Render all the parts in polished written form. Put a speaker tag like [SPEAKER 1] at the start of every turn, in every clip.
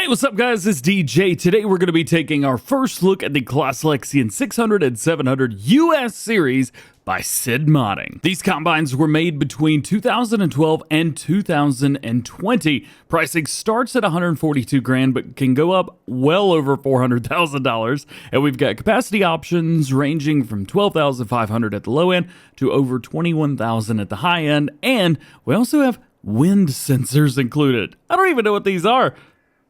[SPEAKER 1] Hey, what's up guys, it's DJ. Today we're going to be taking our first look at the Claas Lexion 600 and 700 US series by SiiD Modding. These combines were made between 2012 and 2020. Pricing starts at 142 grand, but can go up well over $400,000. And we've got capacity options ranging from 12,500 at the low end to over 21,000 at the high end. And we also have wind sensors included. I don't even know what these are,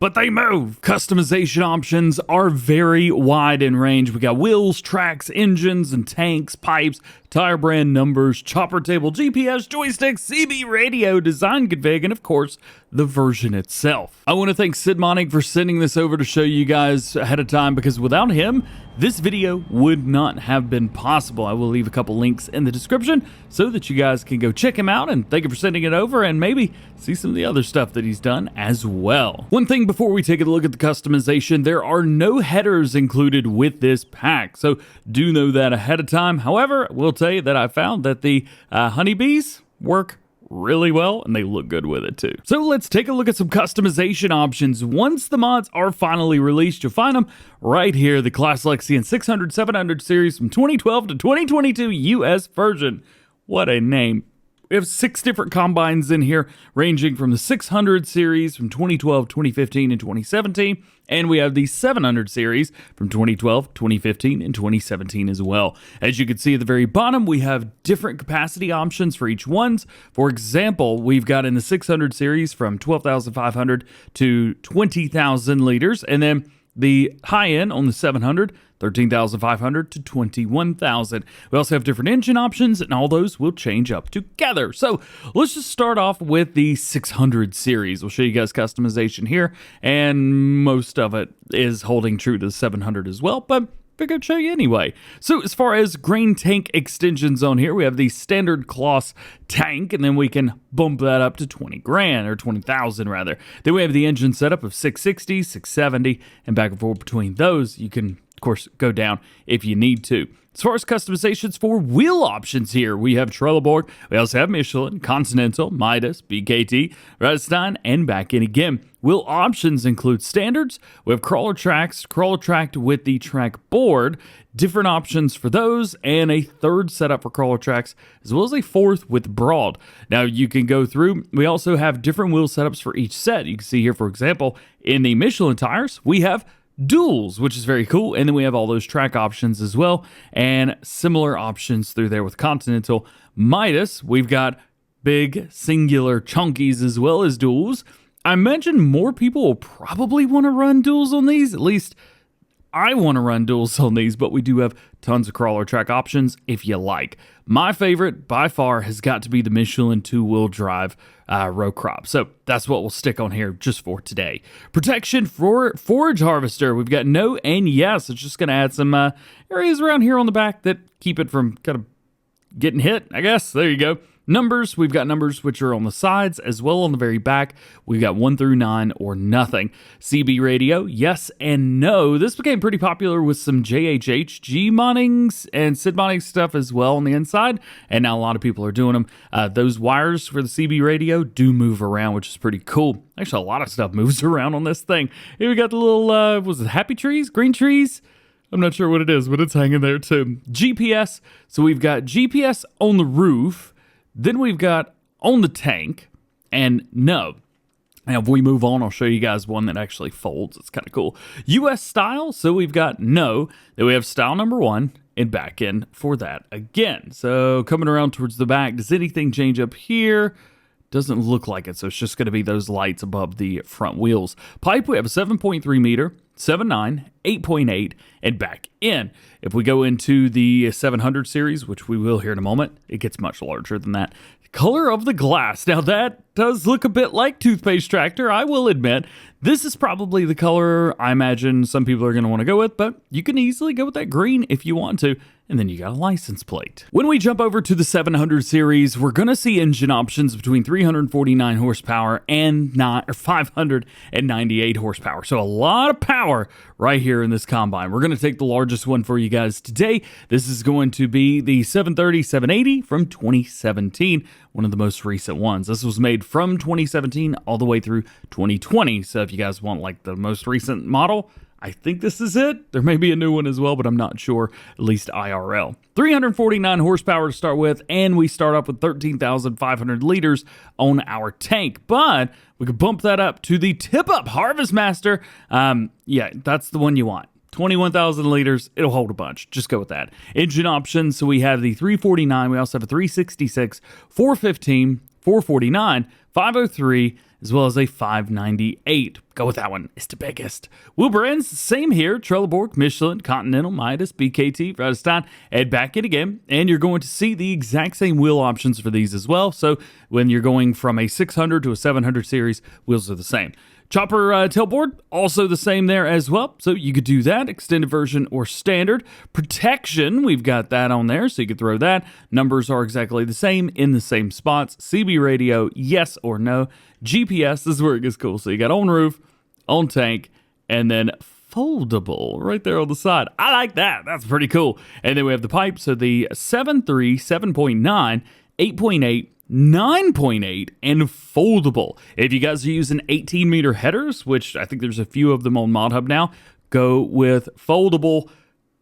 [SPEAKER 1] but they move. Customization options are very wide in range. We got wheels, tracks, engines, and tanks, pipes, tire brand numbers, chopper table, GPS, joystick, CB radio, design config, and of course, the version itself. I want to thank SiiD Modding for sending this over to show you guys ahead of time, because without him, this video would not have been possible. I will leave a couple links in the description so that you guys can go check him out, and thank you for sending it over and maybe see some of the other stuff that he's done as well. One thing before we take a look at the customization, there are no headers included with this pack, so do know that ahead of time. However, we'll tell you that I found that the honeybees work really well and they look good with it too. So let's take a look at some customization options. Once the mods are finally released, you'll find them right here, the Claas Lexion 600 700 series from 2012 to 2022 US version. What a name. We have 6 different combines in here, ranging from the 600 series from 2012, 2015, and 2017. And we have the 700 series from 2012, 2015, and 2017 as well. As you can see at the very bottom, we have different capacity options for each ones. For example, we've got in the 600 series from 12,500 to 20,000 liters. And then the high end on the 700, 13,500 to 21,000. We also have different engine options, and all those will change up together. So let's just start off with the 600 series. We'll show you guys customization here, and most of it is holding true to the 700 as well, but figured I'd show you anyway. So as far as grain tank extensions on here, we have the standard Claas tank, and then we can bump that up to 20 grand, or 20,000 rather. Then we have the engine setup of 660, 670, and back and forth between those. You can, of course, go down if you need to. As far as customizations for wheel options here, we have Trelleborg, we also have Michelin, Continental, Midas, BKT, Radstein, and back in again. Wheel options include standards, we have crawler tracks, crawler tracked with the track board, different options for those, and a third setup for crawler tracks, as well as a fourth with broad. Now you can go through, we also have different wheel setups for each set. You can see here, for example, in the Michelin tires, we have duals, which is very cool, and then we have all those track options as well, and similar options through there with Continental. Midas, we've got big singular chunkies as well as duals. I imagine more people will probably want to run duals on these, at least I want to run duals on these, but we do have tons of crawler track options if you like. My favorite by far has got to be the Michelin 2-wheel drive row crop. So that's what we'll stick on here just for today. Protection for forage harvester. We've got no and yes. It's just going to add some areas around here on the back that keep it from kind of getting hit, I guess. There you go. Numbers, we've got numbers which are on the sides as well on the very back. We've got 1 through 9 or nothing. CB radio, yes and no. This became pretty popular with some DjGoHam moddings and SiiD modding stuff as well on the inside, and now a lot of people are doing them. Those wires for the CB radio do move around, which is pretty cool. Actually, a lot of stuff moves around on this thing. Here we got the little, was it happy trees? Green trees? I'm not sure what it is, but it's hanging there too. GPS, so we've got GPS on the roof. Then we've got on the tank, and no. Now, if we move on, I'll show you guys one that actually folds. It's kind of cool. US style, so we've got no. Then we have style number 1 and back in for that again. So coming around towards the back, does anything change up here? Doesn't look like it, so it's just going to be those lights above the front wheels. Pipe, we have a 7.3 meter, 7.9, 8.8, and back in. If we go into the 700 series, which we will here in a moment, it gets much larger than that. Color of the glass. Now that does look a bit like toothpaste tractor, I will admit. This is probably the color I imagine some people are going to want to go with, but you can easily go with that green if you want to. And then you got a license plate. When we jump over to the 700 series, we're going to see engine options between 349 horsepower and 598 horsepower. So a lot of power right here in this combine. We're going to take the largest one for you guys today. This is going to be the 730 780 from 2017. one of the most recent ones. This was made from 2017 all the way through 2020. So if you guys want like the most recent model, I think this is it. There may be a new one as well, but I'm not sure, at least IRL. 349 horsepower to start with, and we start off with 13,500 liters on our tank. But we could bump that up to the tip-up Harvest Master. Yeah, that's the one you want. 21,000 liters, it'll hold a bunch. Just go with that. Engine options, so we have the 349, we also have a 366, 415, 449, 503, as well as a 598. Go with that one. It's the biggest. Wheel brands, same here. Trelleborg, Michelin, Continental, Midas, BKT, Radistan, and back in again. And you're going to see the exact same wheel options for these as well. So when you're going from a 600 to a 700 series, wheels are the same. Chopper tailboard, also the same there as well. So you could do that, extended version or standard. Protection, we've got that on there, so you could throw that. Numbers are exactly the same in the same spots. CB radio, yes or no. GPS, this is where it gets cool. So you got on roof, on tank, and then foldable right there on the side. I like that. That's pretty cool. And then we have the pipe. So the 7.3, 7.9, 8.8, 9.8 and foldable. If you guys are using 18 meter headers, which I think there's a few of them on Mod Hub now, go with foldable.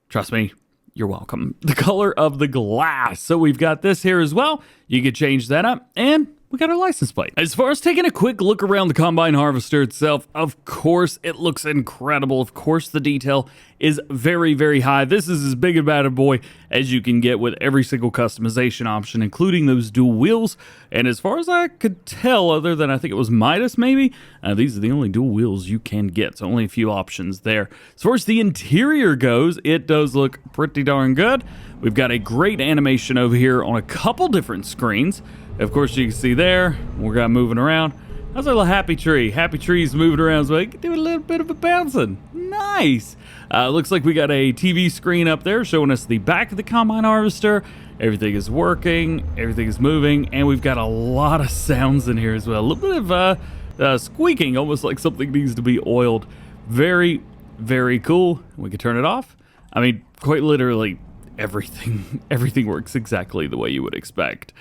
[SPEAKER 1] Trust me, you're welcome. The color of the glass. So we've got this here as well. You could change that up, and we got our license plate. As far as taking a quick look around the combine harvester itself, of course, it looks incredible. Of course, the detail is very, very high. This is as big a bad boy as you can get with every single customization option, including those dual wheels. And as far as I could tell, other than I think it was Midas maybe, these are the only dual wheels you can get. So only a few options there. As far as the interior goes, it does look pretty darn good. We've got a great animation over here on a couple different screens. Of course, you can see there, we're got moving around. That's a little happy tree. Happy tree's moving around, so I can do a little bit of a bouncing. Nice. Looks like we got a TV screen up there showing us the back of the combine harvester. Everything is working, everything is moving, and we've got a lot of sounds in here as well. A little bit of squeaking, almost like something needs to be oiled. Very, very cool. We can turn it off. I mean, quite literally, everything works exactly the way you would expect.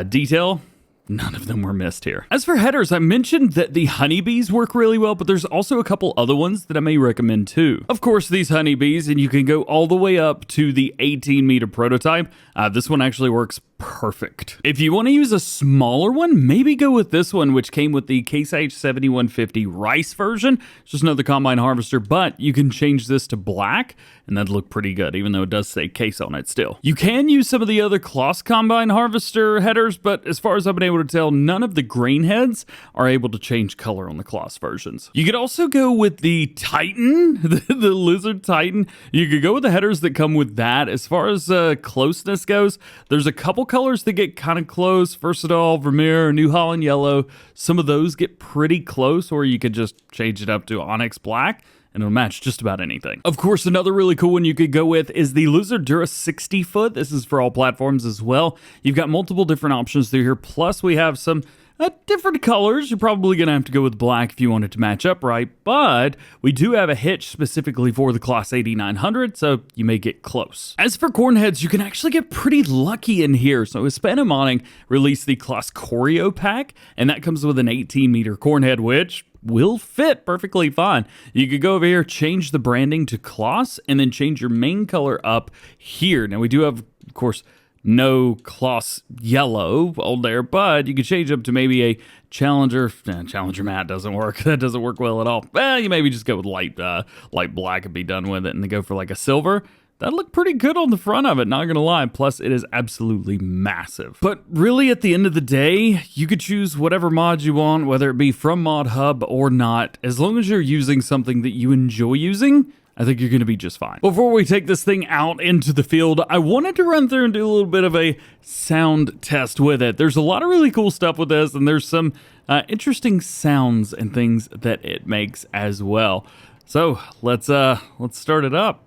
[SPEAKER 1] Detail, none of them were missed here. As for headers, I mentioned that the honeybees work really well, but there's also a couple other ones that I may recommend too. Of course, these honeybees, and you can go all the way up to the 18 meter prototype. This one actually works perfect. If you want to use a smaller one, maybe go with this one, which came with the Case IH 7150 Rice version. It's just another combine harvester, but you can change this to black, and that'd look pretty good, even though it does say Case on it still. You can use some of the other Claas combine harvester headers, but as far as I've been able to tell, none of the grain heads are able to change color on the Claas versions. You could also go with the Titan, the Lizard Titan. You could go with the headers that come with that. As far as closeness goes, there's a couple colors that get kind of close. Versatile, Vermeer, New Holland Yellow. Some of those get pretty close, or you could just change it up to Onyx Black, and it'll match just about anything. Of course, another really cool one you could go with is the Lizard Dura 60 foot. This is for all platforms as well. You've got multiple different options through here. Plus, we have some different colors. You're probably going to have to go with black if you want it to match up right, but we do have a hitch specifically for the Claas 8900, so you may get close. As for corn heads, you can actually get pretty lucky in here. So Hispano Modding released the Claas Choreo pack, and that comes with an 18 meter corn head, which will fit perfectly fine. You could go over here, change the branding to Claas, and then change your main color up here. Now we do have, of course, no Claas yellow on there, but you could change up to maybe a Challenger. Challenger matte doesn't work. That doesn't work well at all. Well, you maybe just go with light black and be done with it, and then go for like a silver. That'd look pretty good on the front of it, not gonna lie. Plus, it is absolutely massive. But really, at the end of the day, you could choose whatever mod you want, whether it be from Mod Hub or not. As long as you're using something that you enjoy using, I think you're going to be just fine. Before we take this thing out into the field, I wanted to run through and do a little bit of a sound test with it. There's a lot of really cool stuff with this, and there's some interesting sounds and things that it makes as well. So let's start it up.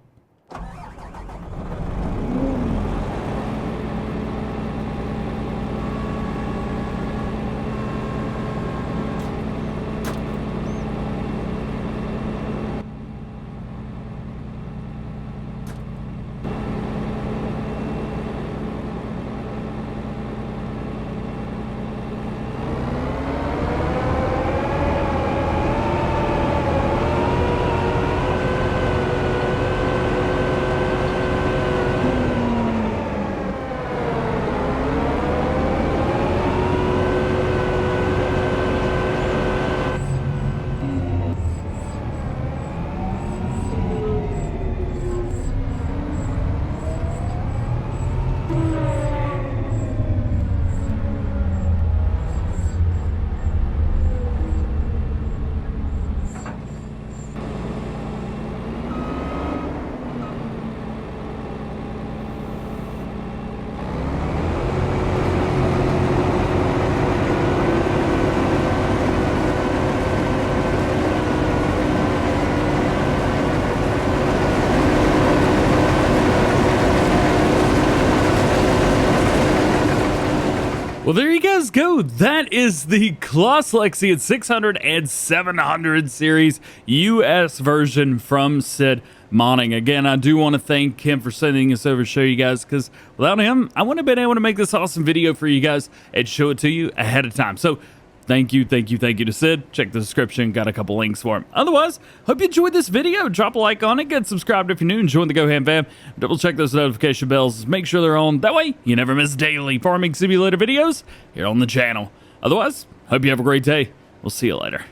[SPEAKER 1] let's go. That is the Claas Lexion 600 and 700 series US version from SiiD Modding. Again, I do want to thank him for sending this over to show you guys, because without him, I wouldn't have been able to make this awesome video for you guys and show it to you ahead of time. So thank you to SiiD. Check the description, got a couple links for him. Otherwise, hope you enjoyed this video. Drop a like on it, get subscribed if you're new, and join the GoHam fam. Double check those notification bells, make sure they're on. That way, you never miss daily farming simulator videos here on the channel. Otherwise, hope you have a great day. We'll see you later.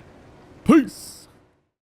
[SPEAKER 1] Peace.